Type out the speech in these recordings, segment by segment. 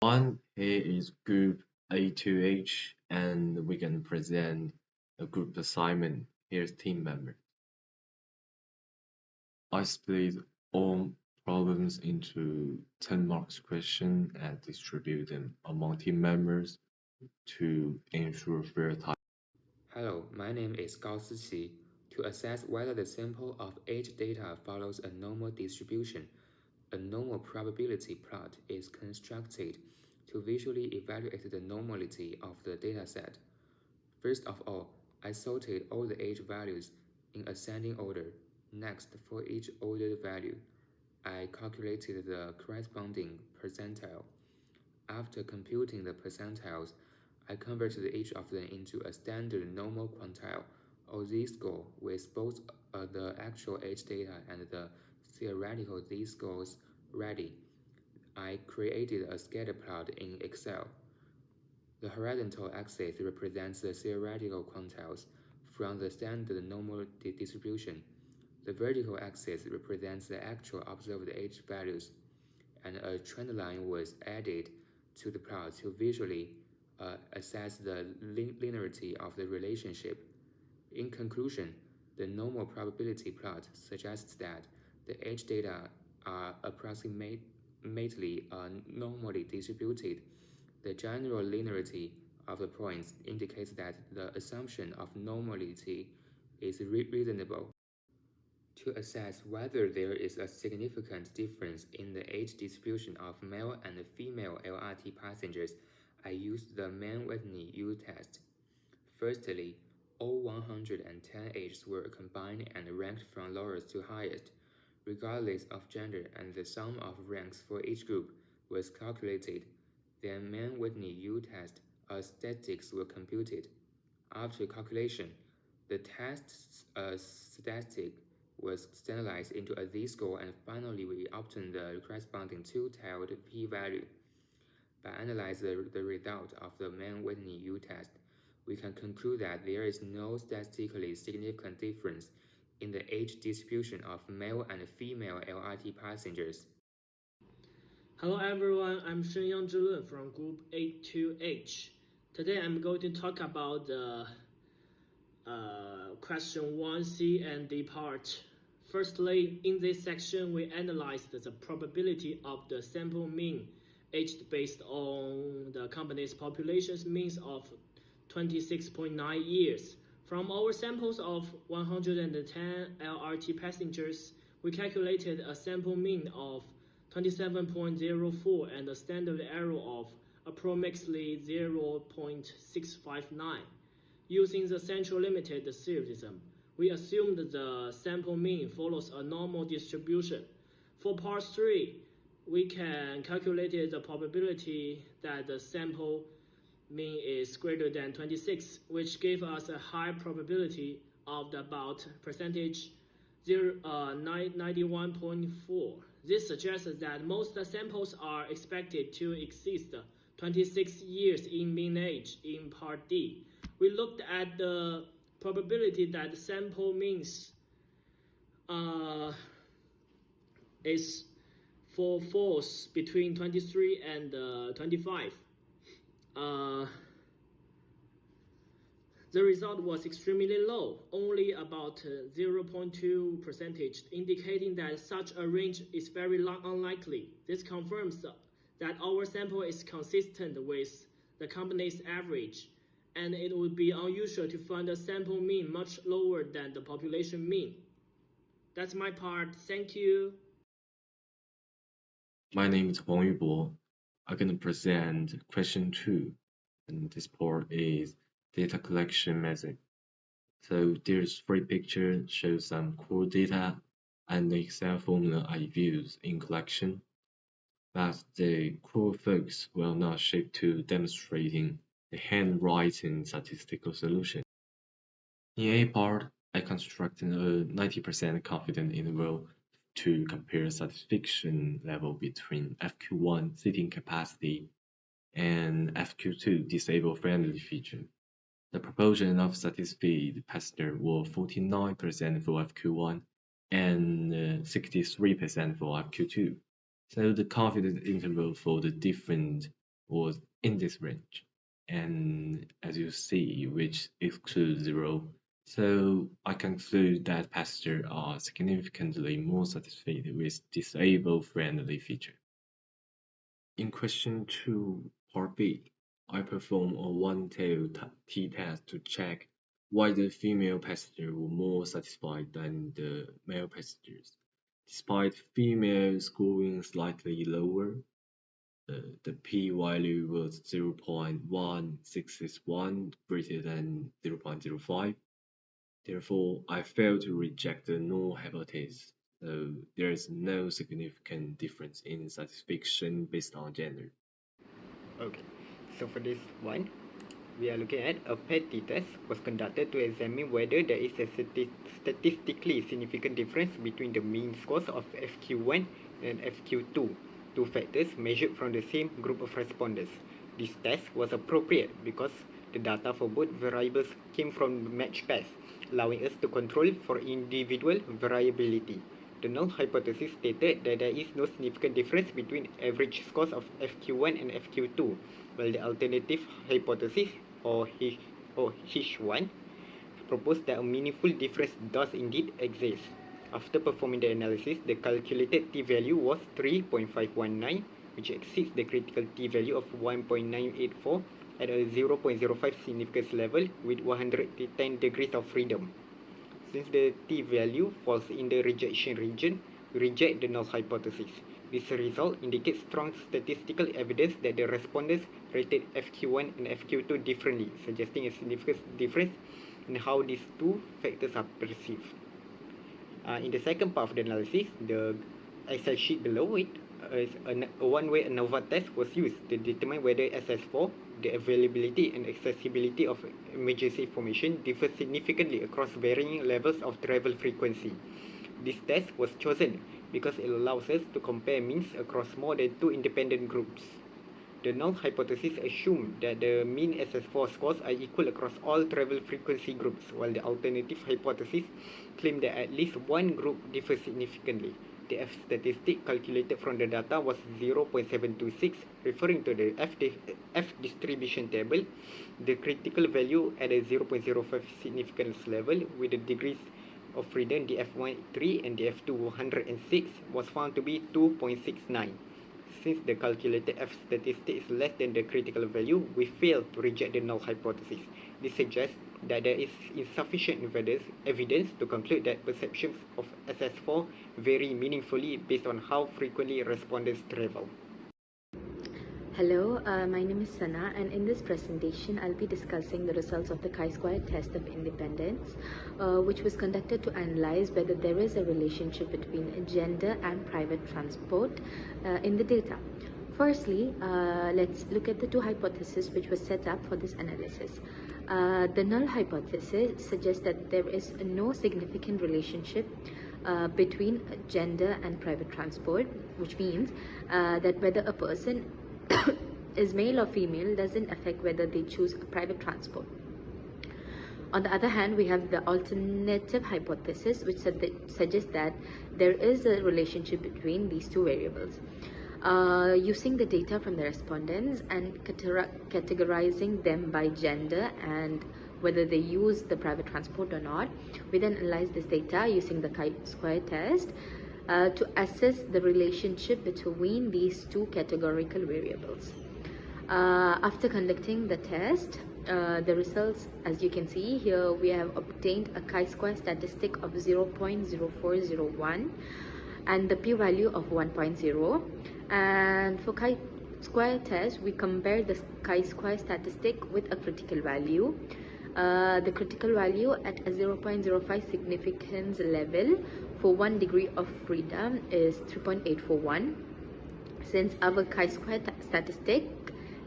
One here is group A2H, and we can present a group assignment. Here's team member. I split all problems into 10 marks question and distribute them among team members to ensure fair time. Hello, my name is Gao Siqi. To assess whether the sample of age data follows a normal distribution, a normal probability plot is constructed to visually evaluate the normality of the dataset. First of all, I sorted all the age values in ascending order. Next, for each ordered value, I calculated the corresponding percentile. After computing the percentiles, I converted each of them into a standard normal quantile, or z-score, with both the actual age data and the theoretical z-scores ready. I created a scatter plot in Excel. The horizontal axis represents the theoretical quantiles from the standard normal distribution. The vertical axis represents the actual observed age values, and a trend line was added to the plot to visually assess the linearity of the relationship. In conclusion, the normal probability plot suggests that the age data are approximately normally distributed. The general linearity of the points indicates that the assumption of normality is reasonable. To assess whether there is a significant difference in the age distribution of male and female LRT passengers, I used the Mann-Whitney U-test. Firstly, all 110 ages were combined and ranked from lowest to highest, regardless of gender, and the sum of ranks for each group was calculated. Then Mann-Whitney U-test statistics were computed. After calculation, the test's statistic was standardized into a z-score, and finally we obtained the corresponding two-tailed p-value. By analyzing the result of the Mann-Whitney U-test, we can conclude that there is no statistically significant difference in the age distribution of male and female LRT passengers. Hello everyone, I'm Shenyang Zhilun from Group A2H. Today I'm going to talk about the question 1C and D part. Firstly, in this section we analyzed the probability of the sample mean aged based on the company's population's means of 26.9 years. From our samples of 110 LRT passengers, we calculated a sample mean of 27.04 and a standard error of approximately 0.659. Using the central limited theorem, we assumed the sample mean follows a normal distribution. For part 3, we can calculate the probability that the sample mean is greater than 26, which gave us a high probability of about percentage 91.4. This suggests that most samples are expected to exceed 26 years in mean age in part D. We looked at the probability that the sample means is falls between 23 and 25. The result was extremely low, only about 0.2 percentage, indicating that such a range is very unlikely. This confirms that our sample is consistent with the company's average, and it would be unusual to find a sample mean much lower than the population mean. That's my part. Thank you. My name is Huang Yubo. I'm going to present question 2, and this part is data collection method. So there's 3 pictures show some core data and the Excel formula I use in collection, but the core focus will not shift to demonstrating the handwriting statistical solution. In A part, I constructed a 90% confidence interval to compare satisfaction level between FQ1 seating capacity and FQ2 disabled friendly feature. The proportion of satisfied passengers were 49% for FQ1 and 63% for FQ2. So the confidence interval for the different was in this range. And as you see, which excludes 0. So I conclude that passengers are significantly more satisfied with disabled-friendly feature. In question 2, part B, I perform a one-tail t-test to check why the female passengers were more satisfied than the male passengers. Despite female scoring slightly lower, the p-value was 0.1661 greater than 0.05. Therefore, I failed to reject the null hypothesis. So there is no significant difference in satisfaction based on gender. Okay, so for this one, we are looking at a PET test was conducted to examine whether there is a statistically significant difference between the mean scores of FQ1 and FQ2, two factors measured from the same group of respondents. This test was appropriate because the data for both variables came from matched pairs, allowing us to control for individual variability. The null hypothesis stated that there is no significant difference between average scores of FQ1 and FQ2, while the alternative hypothesis, or H1, proposed that a meaningful difference does indeed exist. After performing the analysis, the calculated t-value was 3.519, which exceeds the critical t-value of 1.984 at a 0.05 significance level with 110 degrees of freedom. Since the t-value falls in the rejection region, we reject the null hypothesis. This result indicates strong statistical evidence that the respondents rated FQ1 and FQ2 differently, suggesting a significant difference in how these two factors are perceived. In the second part of the analysis, the Excel sheet below it, a one-way ANOVA test was used to determine whether SS4, the availability and accessibility of emergency information, differs significantly across varying levels of travel frequency. This test was chosen because it allows us to compare means across more than two independent groups. The null hypothesis assumed that the mean SS4 scores are equal across all travel frequency groups, while the alternative hypothesis claimed that at least one group differs significantly. The F statistic calculated from the data was 0.726, referring to the F distribution table. The critical value at a 0.05 significance level with the degrees of freedom df1 and df2 106 was found to be 2.69. Since the calculated F statistic is less than the critical value, we fail to reject the null hypothesis. This suggests that there is insufficient evidence to conclude that perceptions of SS4 vary meaningfully based on how frequently respondents travel. Hello, my name is Sana, and in this presentation I'll be discussing the results of the chi-square test of independence, which was conducted to analyze whether there is a relationship between gender and private transport in the data. Firstly, let's look at the two hypotheses which were set up for this analysis. The null hypothesis suggests that there is no significant relationship between gender and private transport, which means that whether a person is male or female doesn't affect whether they choose a private transport. On the other hand, we have the alternative hypothesis, which suggests that there is a relationship between these two variables. Using the data from the respondents and categorizing them by gender and whether they use the private transport or not, we then analyze this data using the chi-square test to assess the relationship between these two categorical variables. After conducting the test, the results, as you can see here, we have obtained a chi-square statistic of 0.0401 and the p-value of 1.0. And for chi-square test, we compare the chi-square statistic with a critical value. The critical value at a 0.05 significance level for 1 degree of freedom is 3.841. Since our chi-square statistic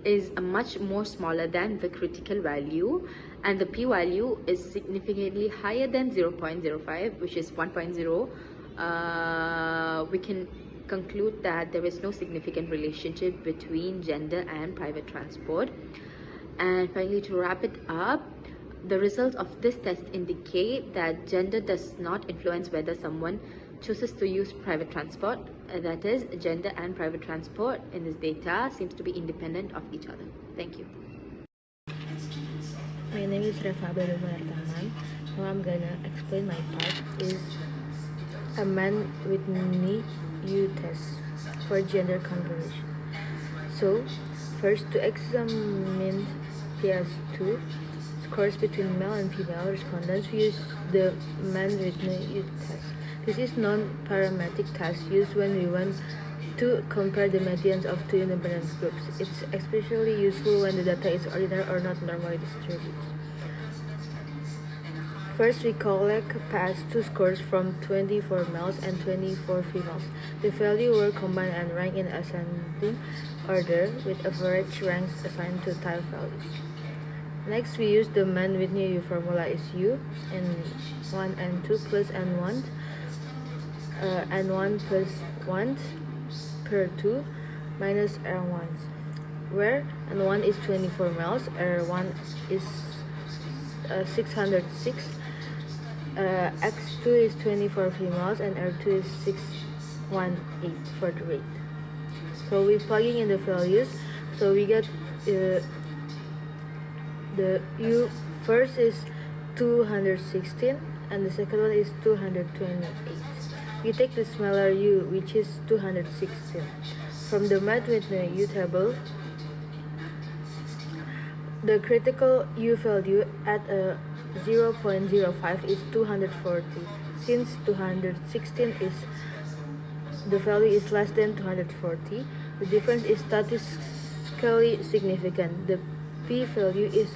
is much more smaller than the critical value and the p-value is significantly higher than 0.05, which is 1.0, we can conclude that there is no significant relationship between gender and private transport. And finally, to wrap it up, the results of this test indicate that gender does not influence whether someone chooses to use private transport that is, gender and private transport in this data seems to be independent of each other. Thank you. My name is Reva Berumartaman. Now I'm gonna explain my part is a man with knee U test for gender comparison. So, first to examine PS2 scores between male and female respondents, we use the man with knee U test. This is non-parametric test used when we want to compare the medians of two independent groups. It's especially useful when the data is ordinary or not normally distributed. First, we collect PS2 scores from 24 males and 24 females. The values were combined and ranked in ascending order, with average ranks assigned to type values. Next, we use the man with new formula is U, N1 and 2 plus N1, N1 plus 1 per 2 minus R1, where N1 is 24 males, R1 is 606, X2 is 24 females, and R2 is 618 for the rate. So we're plugging in the values, so we get the U first is 216 and the second one is 228. We take the smaller U, which is 216. From the math with the U table, the critical U value at a 0.05 is 240. Since 216 is the value is less than 240, the difference is statistically significant. The P value is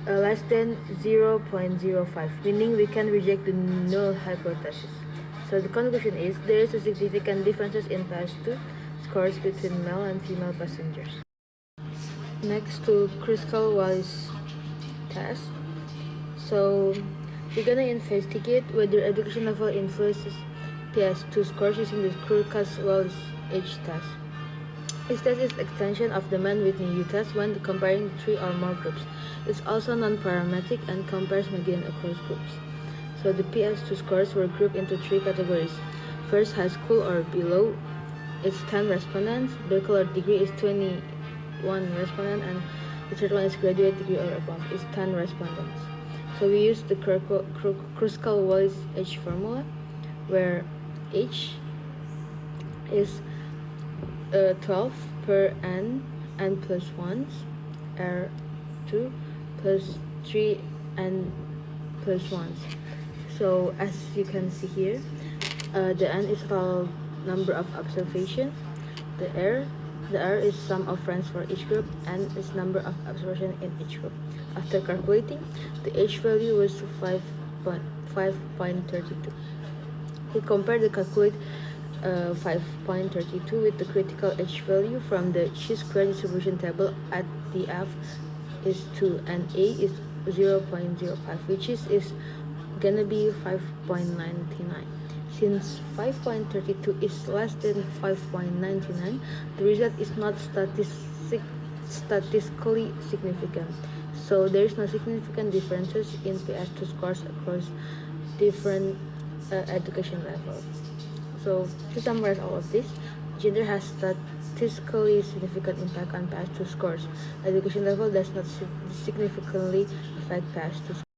less than 0.05, meaning we can reject the null hypothesis. So the conclusion is there is a significant differences in PS2 scores between male and female passengers. Next to Kruskal-Wallis test. So we're gonna investigate whether education level influences PS2 scores using the Kruskal-Wallis H test. This test is extension of the man with new test when comparing three or more groups. It's also non-parametric and compares median across groups. So the PS2 scores were grouped into three categories. First, high school or below, it's 10 respondents. Bachelor degree is 21 respondents, and the third one is graduate degree or above, is 10 respondents. So we use the Kruskal-Wallis H formula, where H is 12 per n plus 1, R2 plus 3 n plus 1. So as you can see here, the n is total number of observation, the R is sum of friends for each group, n is number of observation in each group. After calculating, the H value was 5.32. We compare the calculate 5.32 with the critical H value from the chi-square distribution table at the F is 2 and A is 0.05, which is gonna be 5.99. Since 5.32 is less than 5.99, the result is not statistically significant. So there is no significant differences in PS2 scores across different education levels. So to summarize all of this, gender has statistically significant impact on PS2 scores. Education level does not significantly affect PS2 scores.